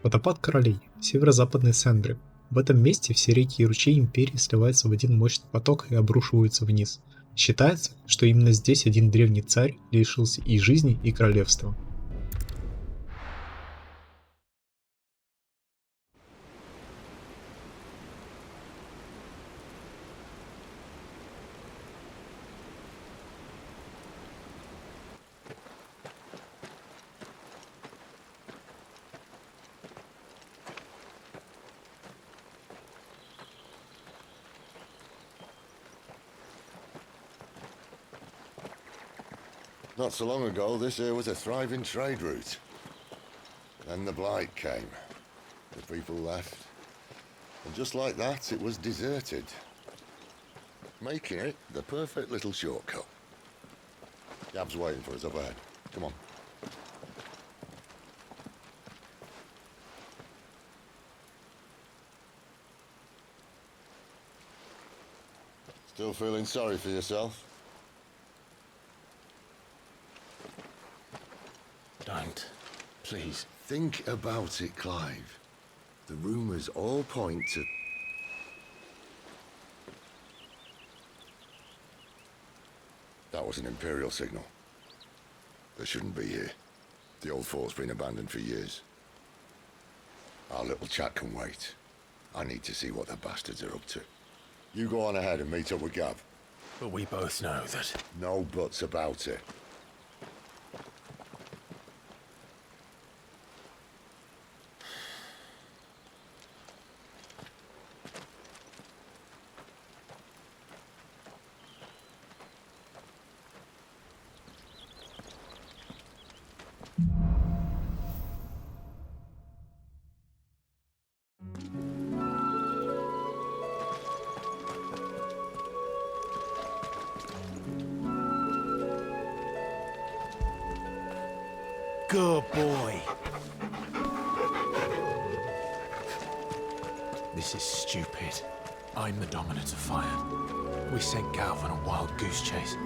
Водопад королей. Северо-западный Сенбрик. В этом месте все реки и ручьи империи сливаются в один мощный поток и обрушиваются вниз. Считается, что именно здесь один древний царь лишился и жизни, и королевства. Not so long ago, this here was a thriving trade route. Then the blight came. The people left. And just like that, it was deserted. Making it the perfect little shortcut. Gab's waiting for us up ahead. Come on. Still feeling sorry for yourself? Don't. Please. Think about it, Clive. The rumours all point to... That was an Imperial signal. They shouldn't be here. The old fort's been abandoned for years. Our little chat can wait. I need to see what the bastards are up to. You go on ahead and meet up with Gab. But we both know that... No buts about it. Good boy. This is stupid. I'm the dominant of fire. We sent Galv on a wild goose chase.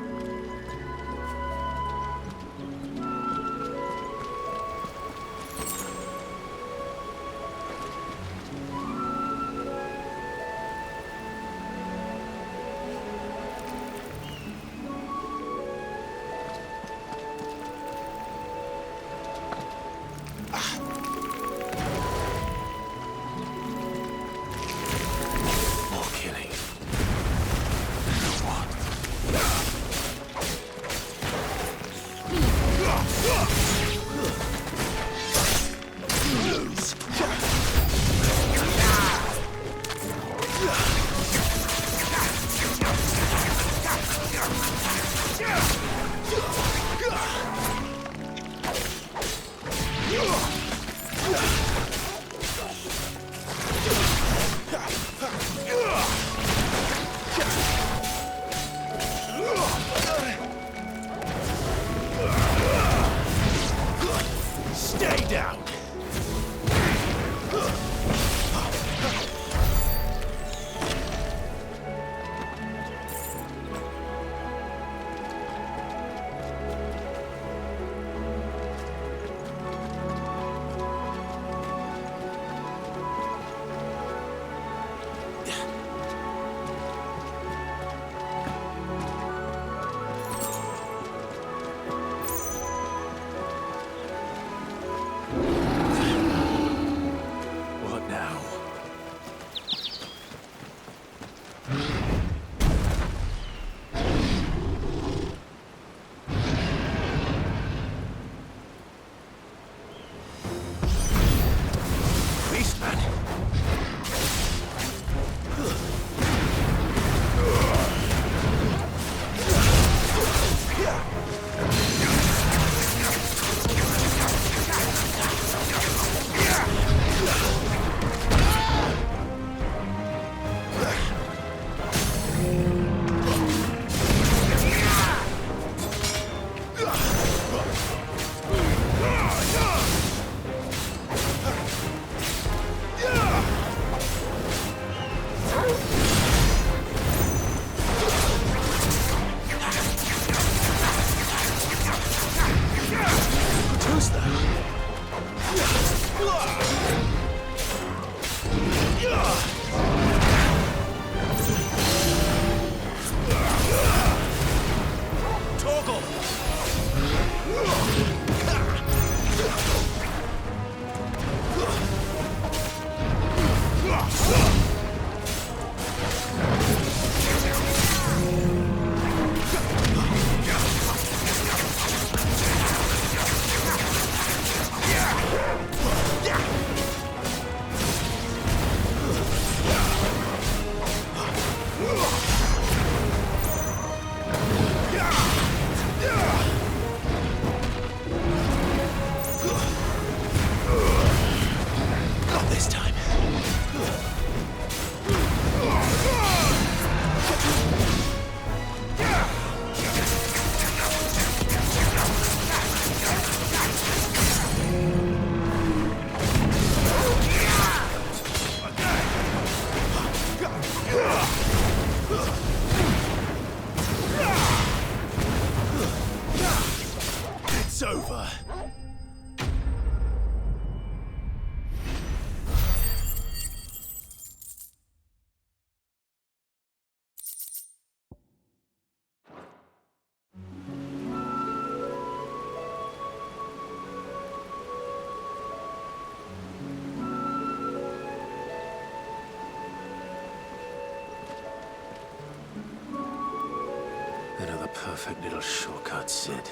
perfect little shortcut, Sid.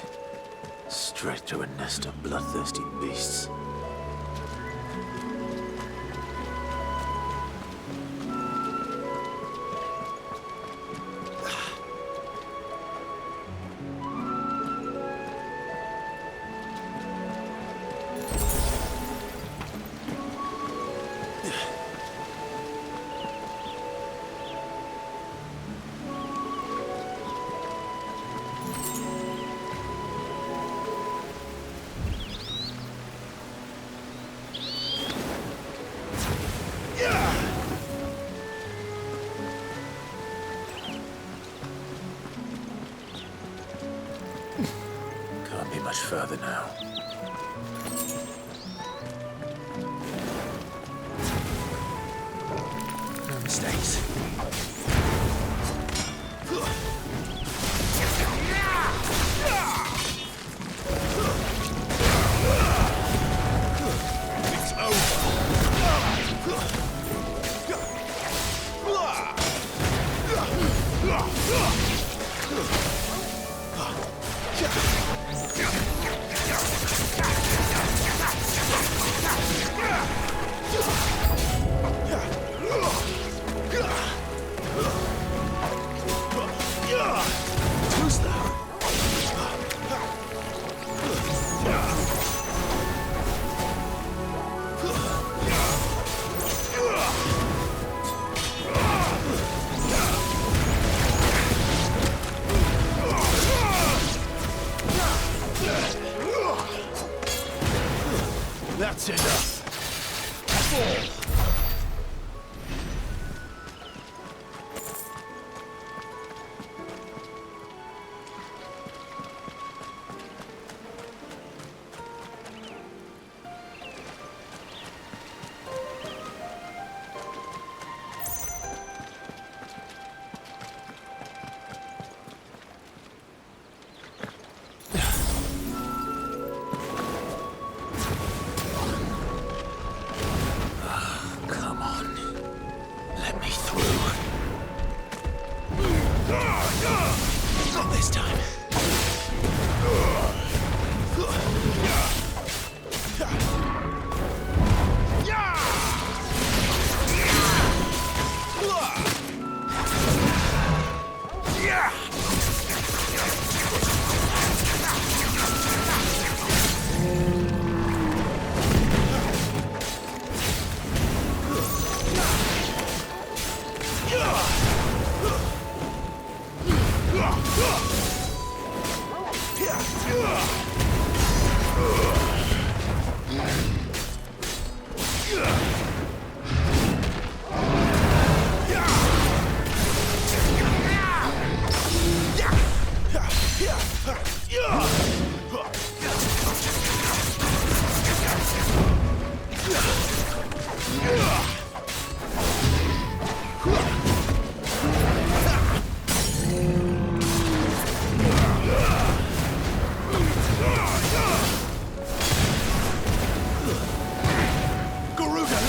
Straight to a nest of bloodthirsty beasts. Can't be much further now. No mistakes. It's Who's that? That's enough. Come on. Let me through. Not this time. Garuda!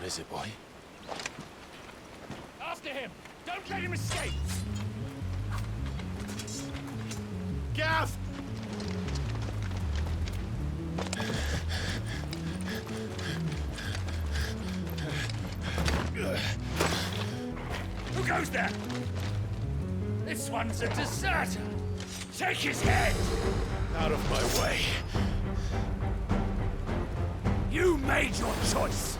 is it, boy? After him! Don't let him escape! Gav! Who goes there? This one's a deserter! Take his head! Out of my way. You made your choice!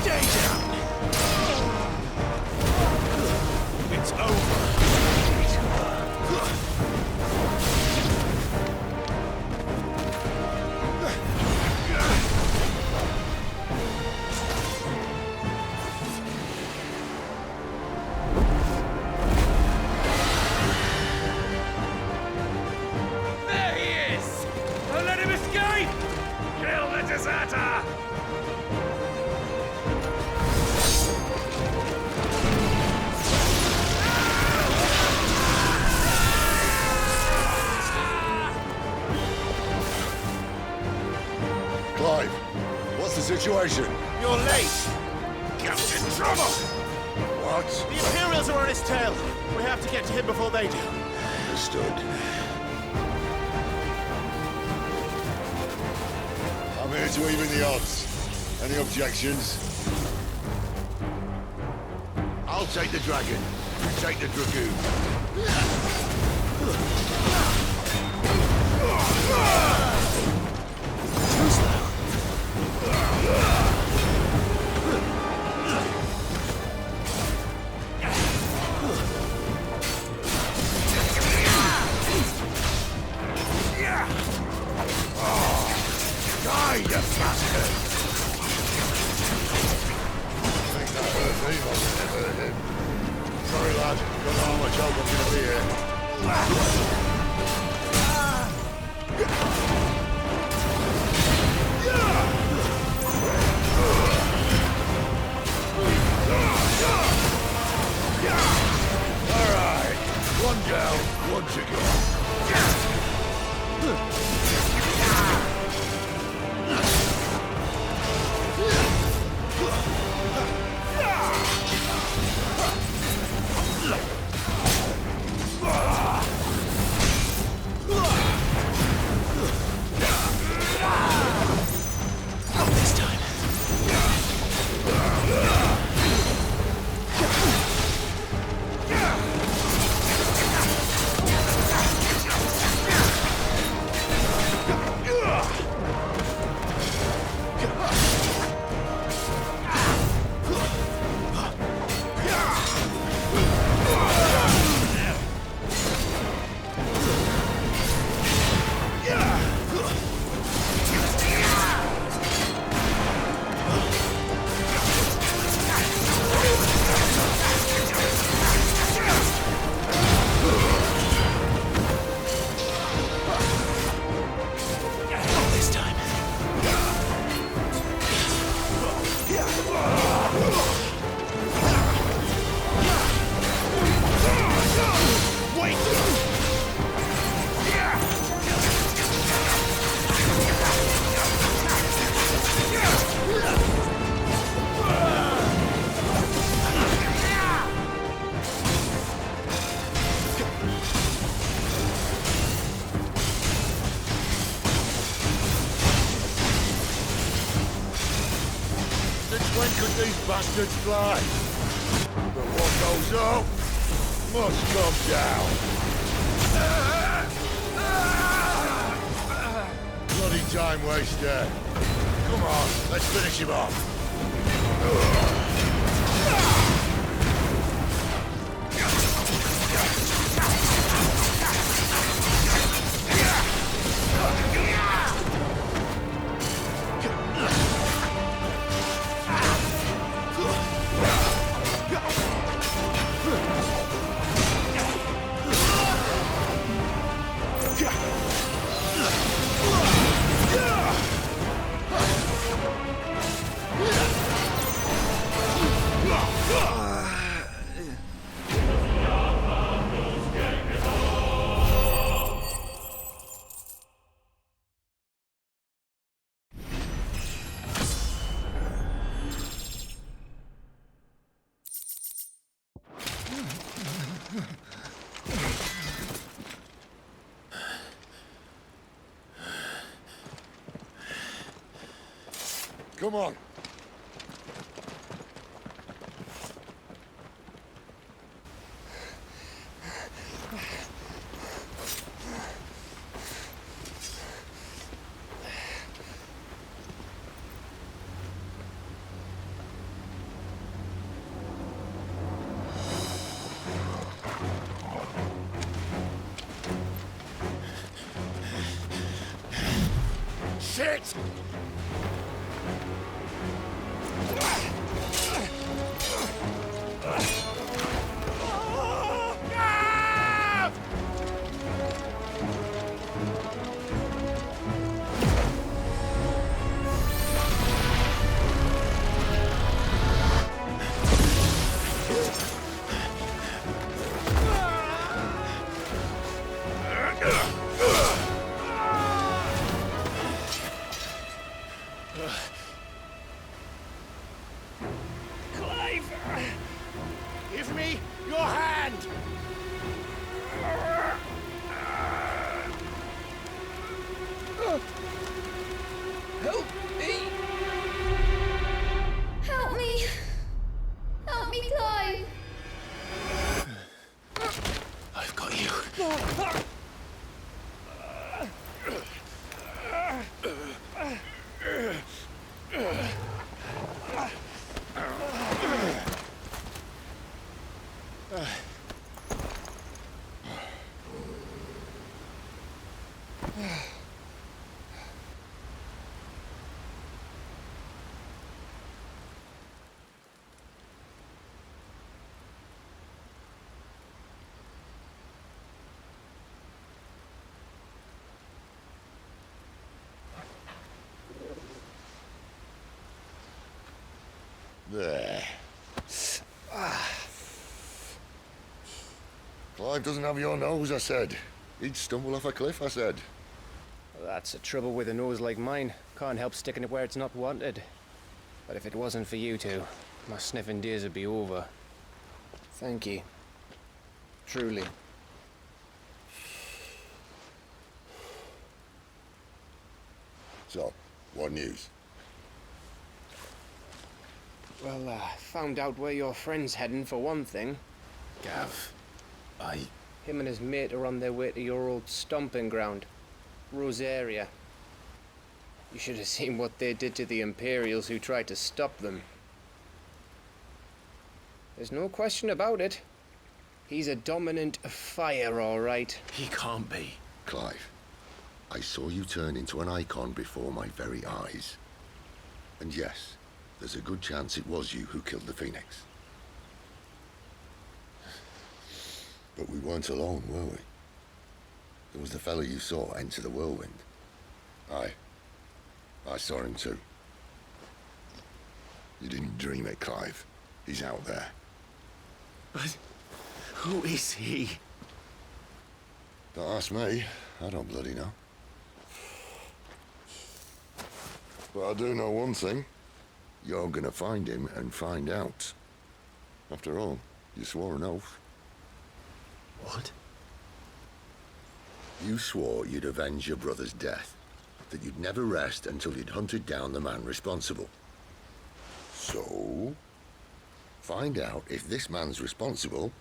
Stay down. It's over. There he is! Don't let him escape! Kill the deserter! Clive, what's the situation? You're late! Captain Trouble! What? The Imperials are on his tail! We have to get to him before they do. Understood. I'm here to even the odds. Any objections? I'll take the dragon. You take the dragoon. Too slow. Die, you bastard! I think that hurt me more than it hurt him. Sorry, lad. Don't know how much help I'm gonna be here. Alright. One down, one to go. Not this time. Not this time. Since when could these bastards fly? But what goes up must come down. Bloody time waster. Come on, let's finish him off. Come on. Shit! Give me your hand! Help me! Help me! Help me, Clive! I've got you. There. Clive doesn't have your nose, I said. He'd stumble off a cliff, I said. That's the trouble with a nose like mine. Can't help sticking it where it's not wanted. But if it wasn't for you two, my sniffing days would be over. Thank you. Truly. So, what news? Well, found out where your friend's heading for one thing. Gav, Him and his mate are on their way to your old stomping ground, Rosaria. You should have seen what they did to the Imperials who tried to stop them. There's no question about it. He's a dominant fire, all right. he can't be. Clive, I saw you turn into an icon before my very eyes. And yes, there's a good chance it was you who killed the Phoenix. But we weren't alone, were we? There was the fellow you saw enter the whirlwind. I saw him too. You didn't dream it, Clive. He's out there. But who is he? Don't ask me. I don't bloody know. But I do know one thing. You're gonna find him and find out. After all, you swore an oath. What? You swore you'd avenge your brother's death, that you'd never rest until you'd hunted down the man responsible. So, find out if this man's responsible,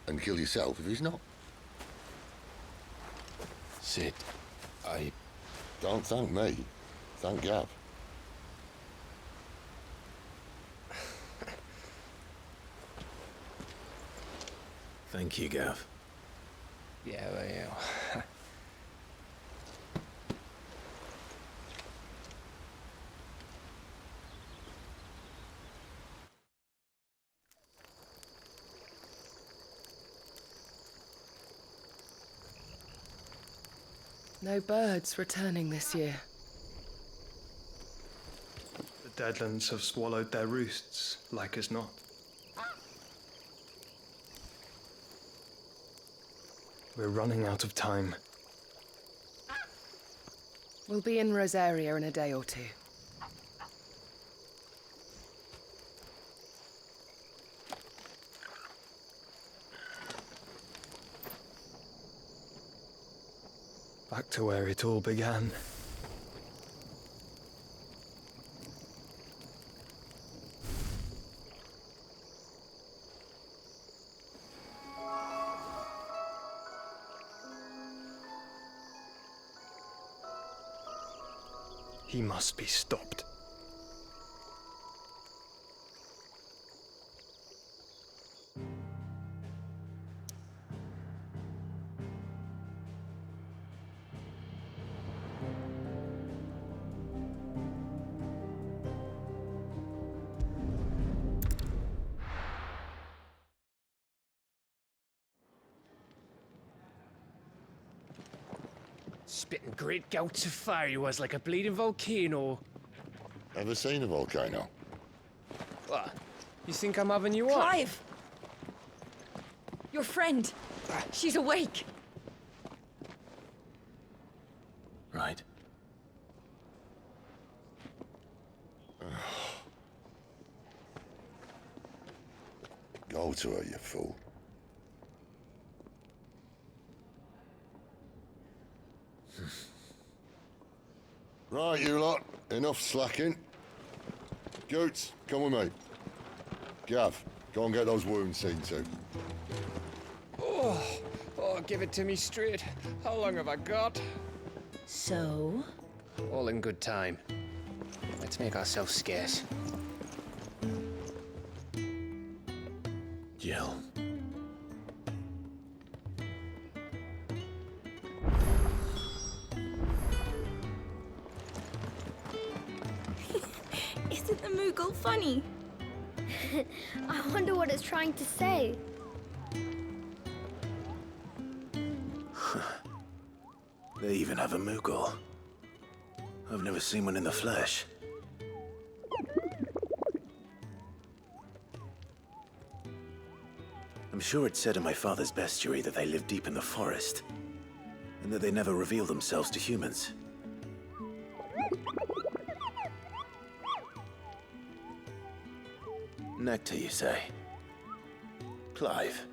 and kill yourself if he's not. Sid, Don't thank me. Thank Gav. Thank you, Gav. Yeah, well. No birds returning this year. The Deadlands have swallowed their roosts, like as not. We're running out of time. We'll be in Rosaria in a day or two. Back to where it all began. He must be stopped. Spitting great gouts of fire he was like a bleeding volcano. Ever seen a volcano? What? You think I'm having you on? Clive! Your friend. She's awake. Right. Go to her, you fool. Right, you lot. Enough slacking. Goots, come with me. Gav, go and get those wounds seen to. Oh, give it to me straight. How long have I got? So? All in good time. Let's make ourselves scarce. Jill. Isn't the Moogle funny? I wonder what it's trying to say. They even have a Moogle. I've never seen one in the flesh. I'm sure it said in my father's bestiary that they live deep in the forest, and that they never reveal themselves to humans. Nectar, you say? Clive.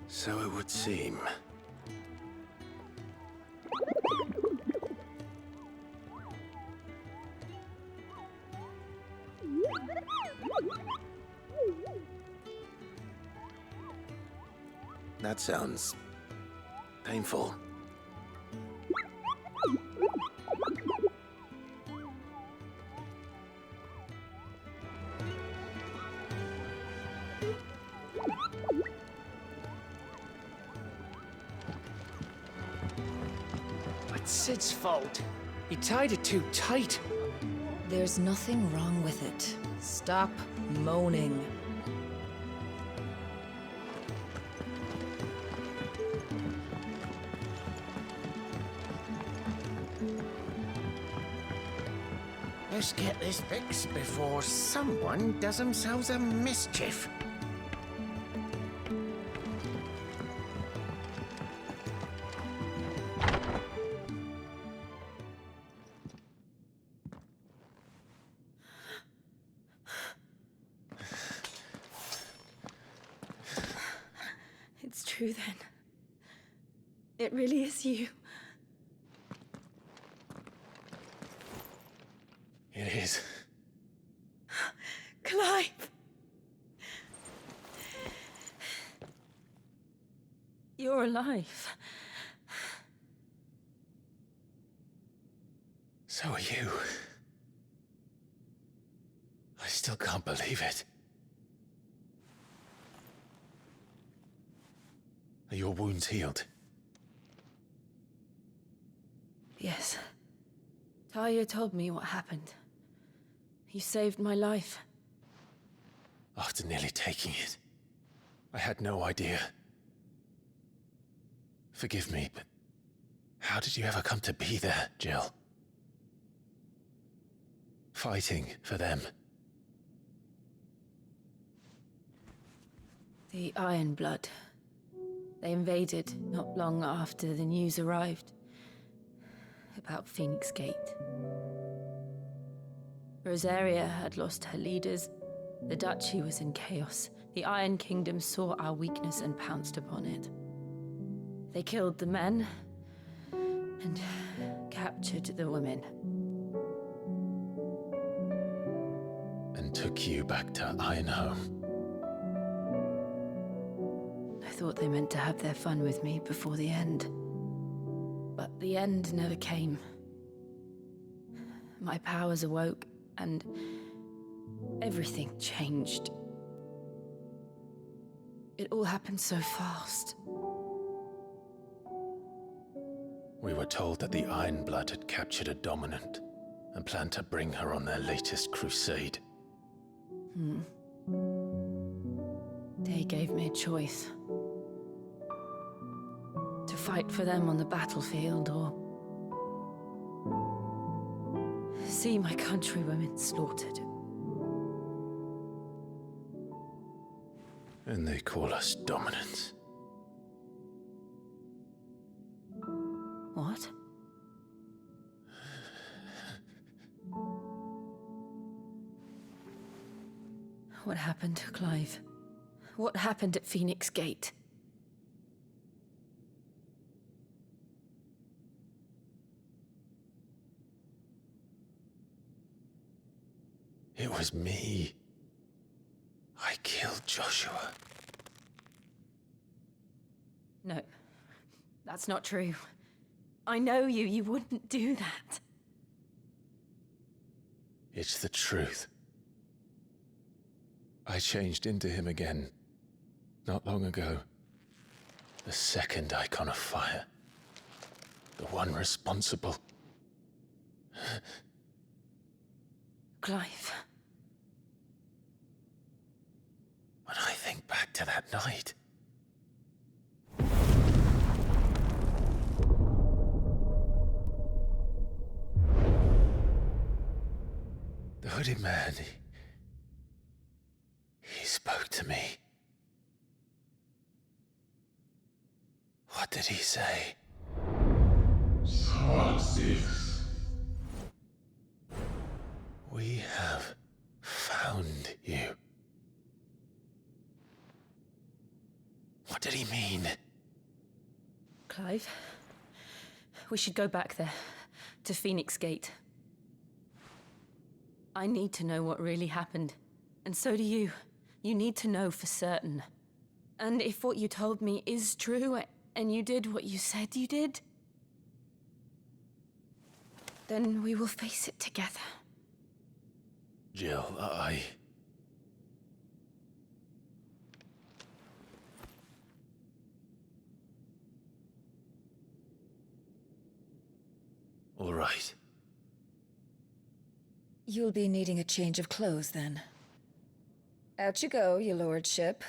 So it would seem. That sounds painful. It's Sid's fault. He tied it too tight. There's nothing wrong with it. Stop moaning. Let's get this fixed before someone does themselves a mischief. It's true then. It really is you. It is. Clive! You're alive. So are you. I still can't believe it. Are your wounds healed? Yes. Talia told me what happened. You saved my life. After nearly taking it, I had no idea. Forgive me, but how did you ever come to be there, Jill? Fighting for them. The Iron Blood. They invaded not long after the news arrived about Phoenix Gate. Rosaria had lost her leaders, The duchy was in chaos. The Iron Kingdom saw our weakness and pounced upon it. They killed the men and captured the women. And took you back to Ironhome. I thought they meant to have their fun with me before the end. But the end never came. My powers awoke, and everything changed. It all happened so fast. We were told that the Ironblood had captured a dominant and planned to bring her on their latest crusade. They gave me a choice. To fight for them on the battlefield, or see my countrywomen slaughtered. And they call us dominants. What? What happened to Clive? What happened at Phoenix Gate? It was me. I killed Joshua. No, that's not true. I know you. You wouldn't do that. It's the truth. I changed into him again, not long ago. The second icon of fire. The one responsible. Clive. When I think back to that night... The hooded man, he spoke to me. What did he say? We have found you. What did he mean? Clive, we should go back there, to Phoenix Gate. I need to know what really happened. And so do you. You need to know for certain. And if what you told me is true, and you did what you said you did, then we will face it together. Jill, All right. You'll be needing a change of clothes, then. Out you go, your lordship.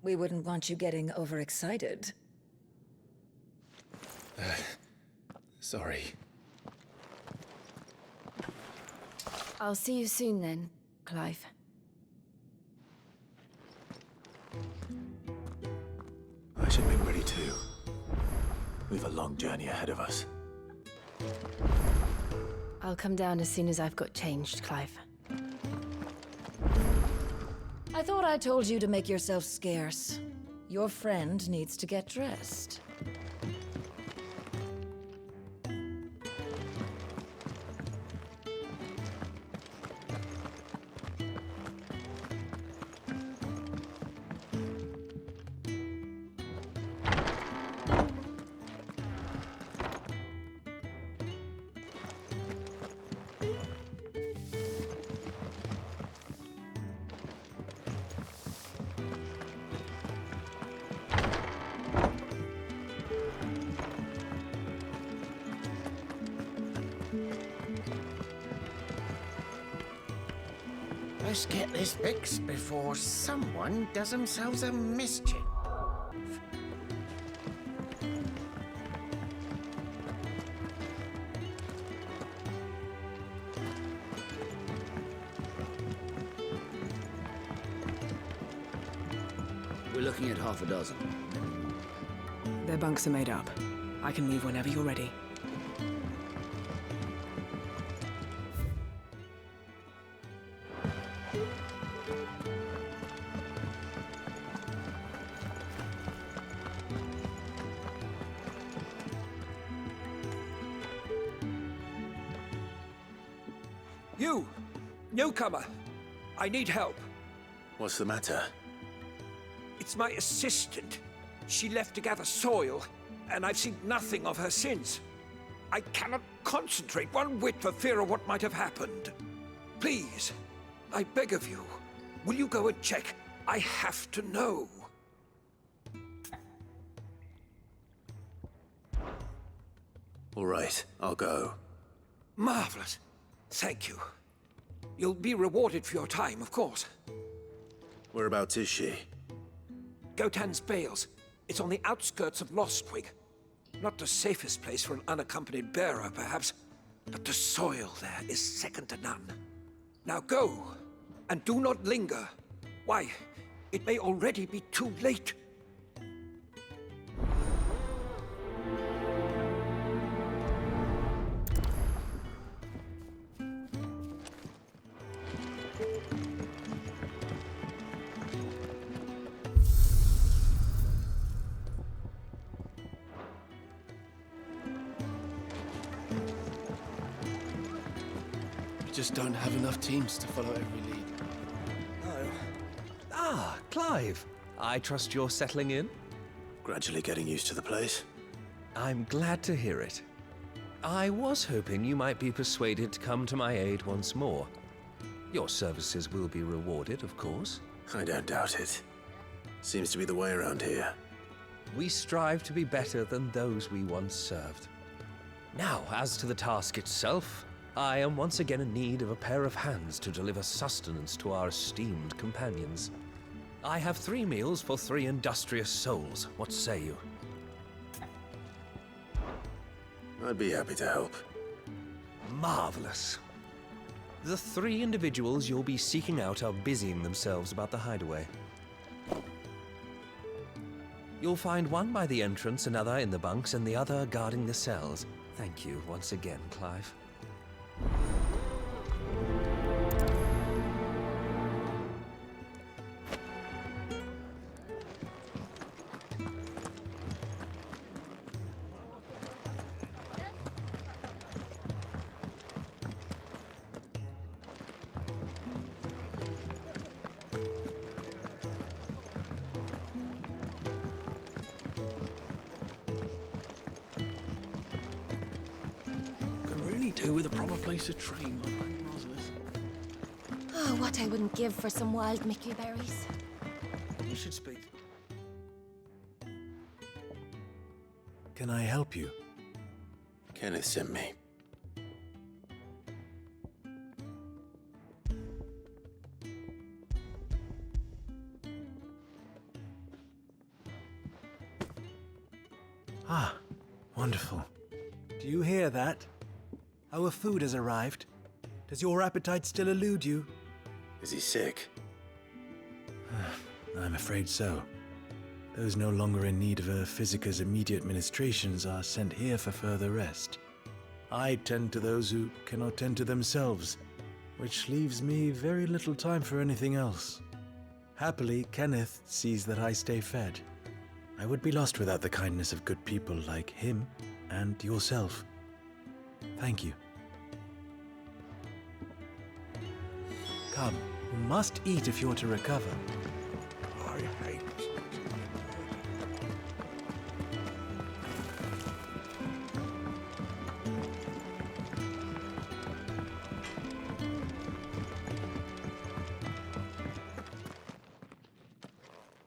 We wouldn't want you getting overexcited. Sorry. I'll see you soon then, Clive. I should make ready too. We've a long journey ahead of us. I'll come down as soon as I've got changed, Clive. I thought I told you to make yourself scarce. Your friend needs to get dressed. Let's get this fixed before someone does themselves a mischief. We're looking at half a dozen. Their bunks are made up. I can move whenever you're ready. You! Newcomer! I need help. What's the matter? It's my assistant. She left to gather soil, and I've seen nothing of her since. I cannot concentrate one whit for fear of what might have happened. Please, I beg of you, will you go and check? I have to know. All right, I'll go. Marvelous. Thank you. You'll be rewarded for your time, of course. Whereabouts is she? Gotan's Bales. It's on the outskirts of Lostwig. Not the safest place for an unaccompanied bearer, perhaps, but the soil there is second to none. Now go, and do not linger. Why, it may already be too late. Just don't have enough teams to follow every lead. Oh. Ah, Clive. I trust you're settling in? Gradually getting used to the place. I'm glad to hear it. I was hoping you might be persuaded to come to my aid once more. Your services will be rewarded, of course. I don't doubt it. Seems to be the way around here. We strive to be better than those we once served. Now, as to the task itself, I am once again in need of a pair of hands to deliver sustenance to our esteemed companions. I have 3 meals for 3 industrious souls. What say you? I'd be happy to help. Marvelous. The 3 individuals you'll be seeking out are busying themselves about the hideaway. You'll find one by the entrance, another in the bunks, and the other guarding the cells. Thank you once again, Clive. Do with a proper place to train. Oh, what I wouldn't give for some wild Mickey berries. You should speak. Can I help you? Kenneth sent me. Ah, wonderful. Do you hear that? Our food has arrived. Does your appetite still elude you? Is he sick? I'm afraid so. Those no longer in need of a physicker's immediate ministrations are sent here for further rest. I tend to those who cannot tend to themselves, which leaves me very little time for anything else. Happily, Kenneth sees that I stay fed. I would be lost without the kindness of good people like him and yourself. Thank you. Come, you must eat if you're to recover. I hate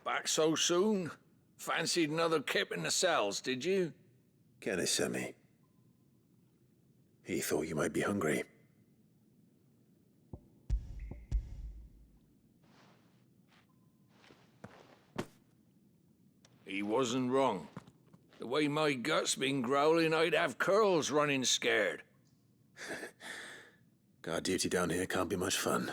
Back so soon? Fancied another kip in the cells, did you? Kenneth sent me. He thought you might be hungry. He wasn't wrong. The way my gut's been growling, I'd have curls running scared. Guard duty down here can't be much fun.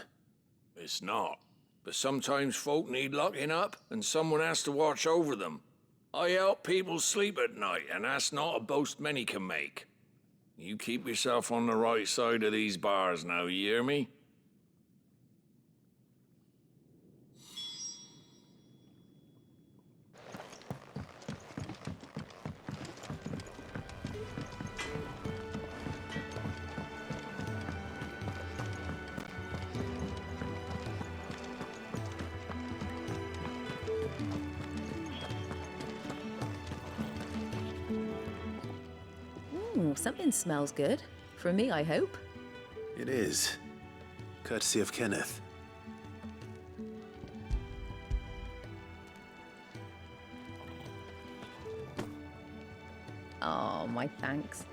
It's not. But sometimes folk need locking up, and someone has to watch over them. I help people sleep at night, and that's not a boast many can make. You keep yourself on the right side of these bars now, you hear me? Oh, something smells good. For me, I hope. It is. Courtesy of Kenneth. Oh, my thanks.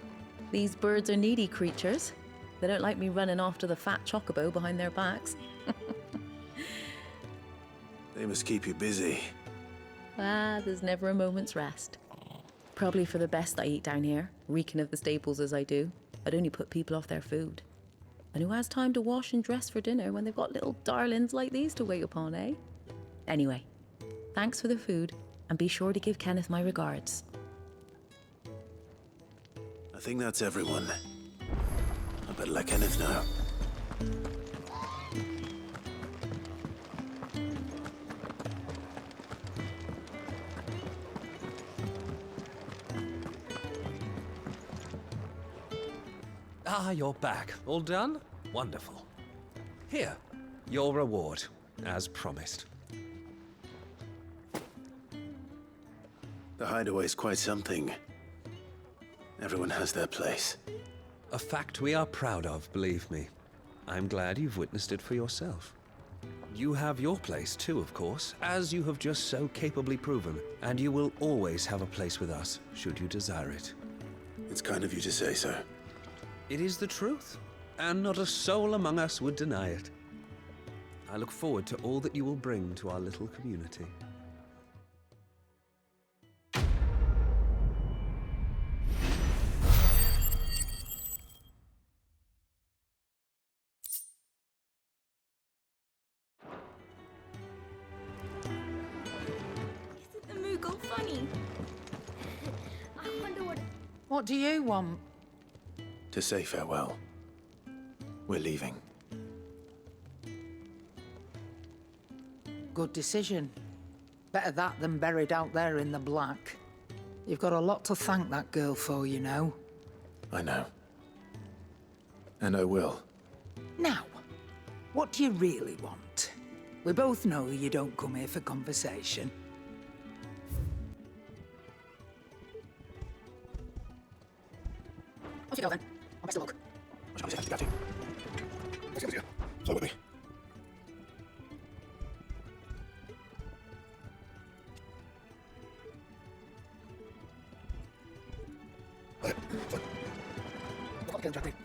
These birds are needy creatures. They don't like me running after the fat chocobo behind their backs. They must keep you busy. Ah, there's never a moment's rest. Probably for the best I eat down here, reeking of the staples as I do. I'd only put people off their food. And who has time to wash and dress for dinner when they've got little darlings like these to wait upon, eh? Anyway, thanks for the food, and be sure to give Kenneth my regards. I think that's everyone. I better let Kenneth know. Ah, you're back. All done? Wonderful. Here, your reward, as promised. The hideaway's quite something. Everyone has their place. A fact we are proud of, believe me. I'm glad you've witnessed it for yourself. You have your place too, of course, as you have just so capably proven, and you will always have a place with us, should you desire it. It's kind of you to say so. It is the truth, and not a soul among us would deny it. I look forward to all that you will bring to our little community. Isn't the Moogle funny? I wonder what... What do you want? To say farewell. We're leaving. Good decision. Better that than buried out there in the black. You've got a lot to thank that girl for, you know. I know. And I will. Now, what do you really want? We both know you don't come here for conversation. Off you go then. Best of luck. So will we.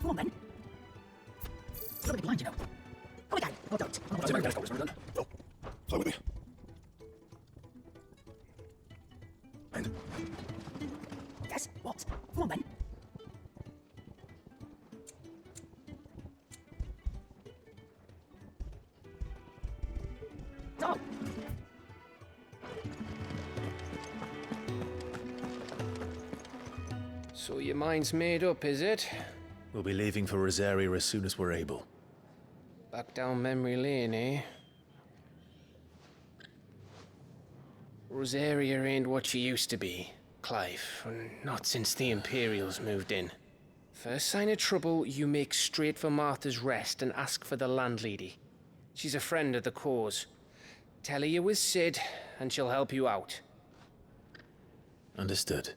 Come on, then. Somebody blind, you know. Come again, or don't. So will we. And Yes, what? Come on, then. Stop! So your mind's made up, is it? We'll be leaving for Rosaria as soon as we're able. Back down memory lane, eh? Rosaria ain't what she used to be, Clive. Not since the Imperials moved in. First sign of trouble, you make straight for Martha's Rest and ask for the landlady. She's a friend of the cause. Tell her you was Sid, and she'll help you out. Understood.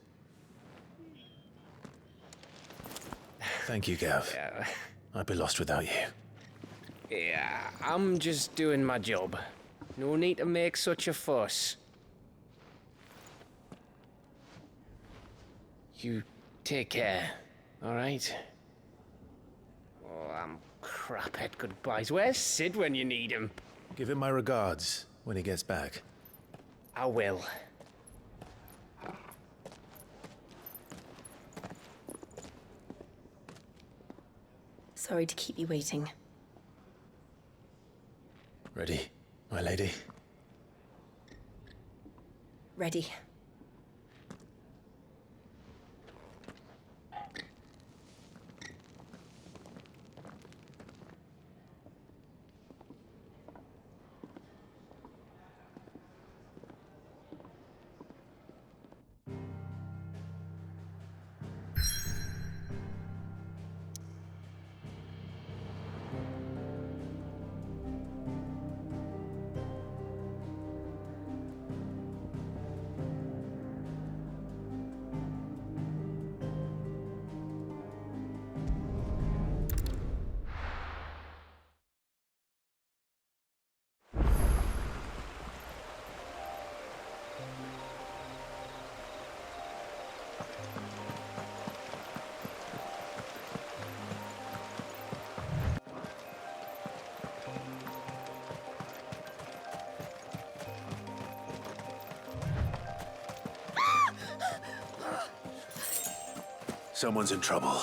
Thank you, Gav. Yeah. I'd be lost without you. Yeah, I'm just doing my job. No need to make such a fuss. You take care, alright? Oh, I'm crap at goodbyes. Where's Sid when you need him? Give him my regards when he gets back. I will. Sorry to keep you waiting. Ready, my lady? Ready. Someone's in trouble.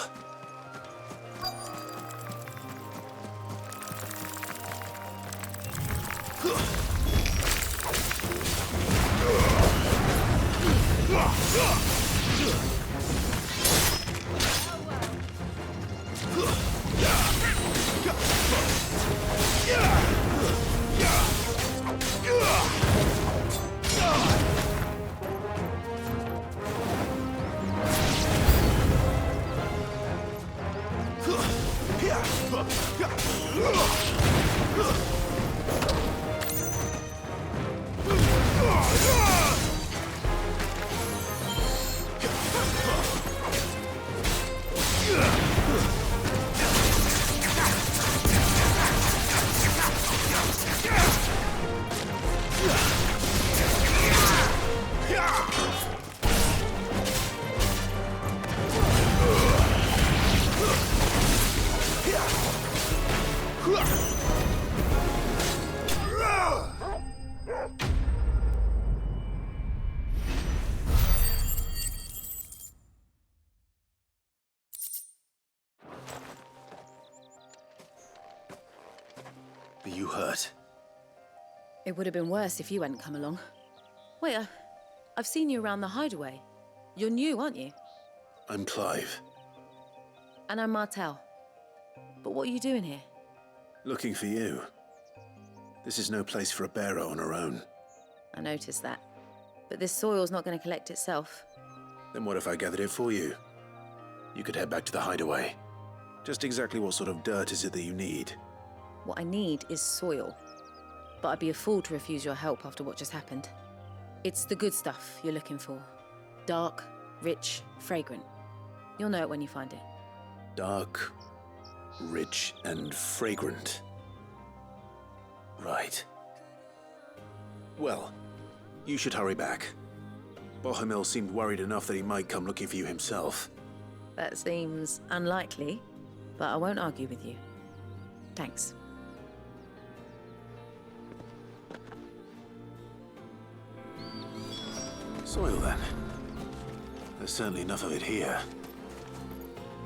Are you hurt? It would have been worse if you hadn't come along. Wait, I've seen you around the hideaway. You're new, aren't you? I'm Clive. And I'm Martel. But what are you doing here? Looking for you. This is no place for a bearer on her own. I noticed that. But this soil's not going to collect itself. Then what if I gathered it for you? You could head back to the hideaway. Just exactly what sort of dirt is it that you need? What I need is soil. But I'd be a fool to refuse your help after what just happened. It's the good stuff you're looking for. Dark, rich, fragrant. You'll know it when you find it. Dark, rich, and fragrant. Right. Well, you should hurry back. Bohemil seemed worried enough that he might come looking for you himself. That seems unlikely, but I won't argue with you. Thanks. Soil, then. There's certainly enough of it here.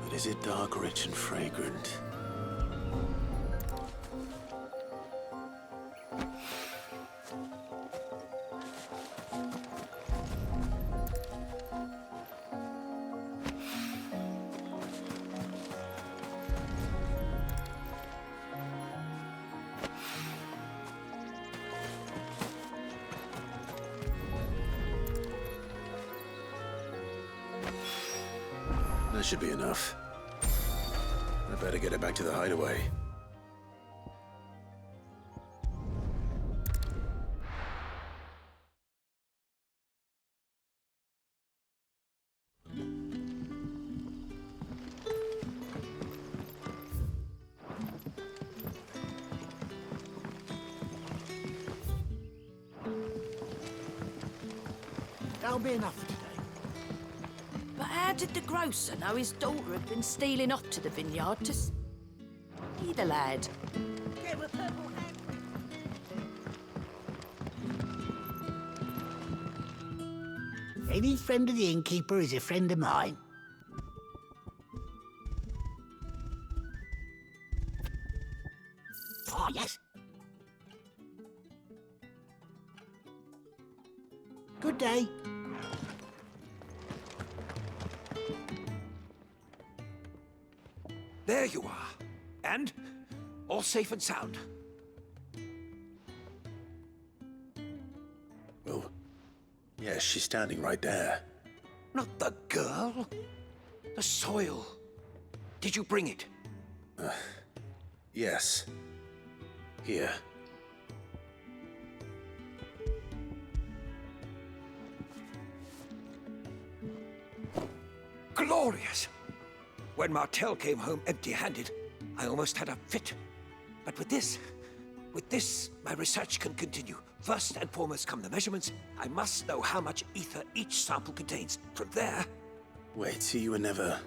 But is it dark, rich, and fragrant? That should be enough. I better get it back to the hideaway. That'll be enough for today. But how did the grocer know his daughter had been stealing off to the vineyard to see the lad? Get with purple hat. Any friend of the innkeeper is a friend of mine. Oh, yes. Good day. There you are. And all safe and sound. Well, yes, she's standing right there. Not the girl. The soil. Did you bring it? Yes. Here. Glorious! When Martel came home empty-handed, I almost had a fit. But with this, my research can continue. First and foremost come the measurements. I must know how much ether each sample contains. From there... Wait, so you were never...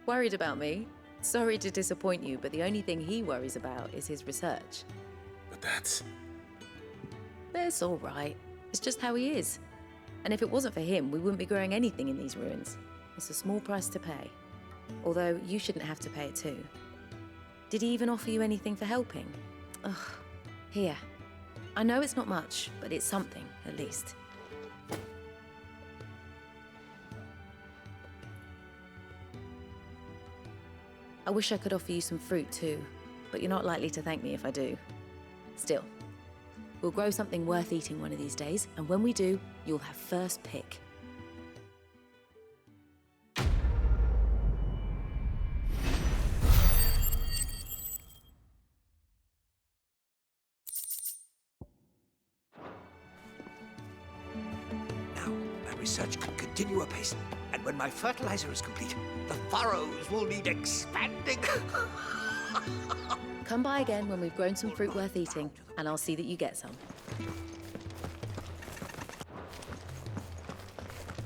Worried about me? Sorry to disappoint you, but the only thing he worries about is his research. But that's... That's all right. It's just how he is. And if it wasn't for him, we wouldn't be growing anything in these ruins. It's a small price to pay. Although you shouldn't have to pay it too. Did he even offer you anything for helping? Ugh. Here. I know it's not much, but it's something, at least. I wish I could offer you some fruit too, but you're not likely to thank me if I do. Still, we'll grow something worth eating one of these days, and when we do, you'll have first pick. Now, my research can continue apace, and when my fertilizer is complete, the furrows will need expanding. Come by again when we've grown some fruit worth eating, and I'll see that you get some.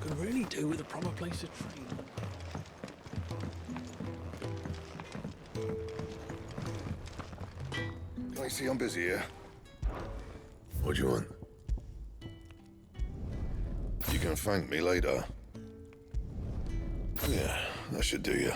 Could really do with a proper place to train. I see I'm busy here. What do you want? You can thank me later. Yeah, that should do you.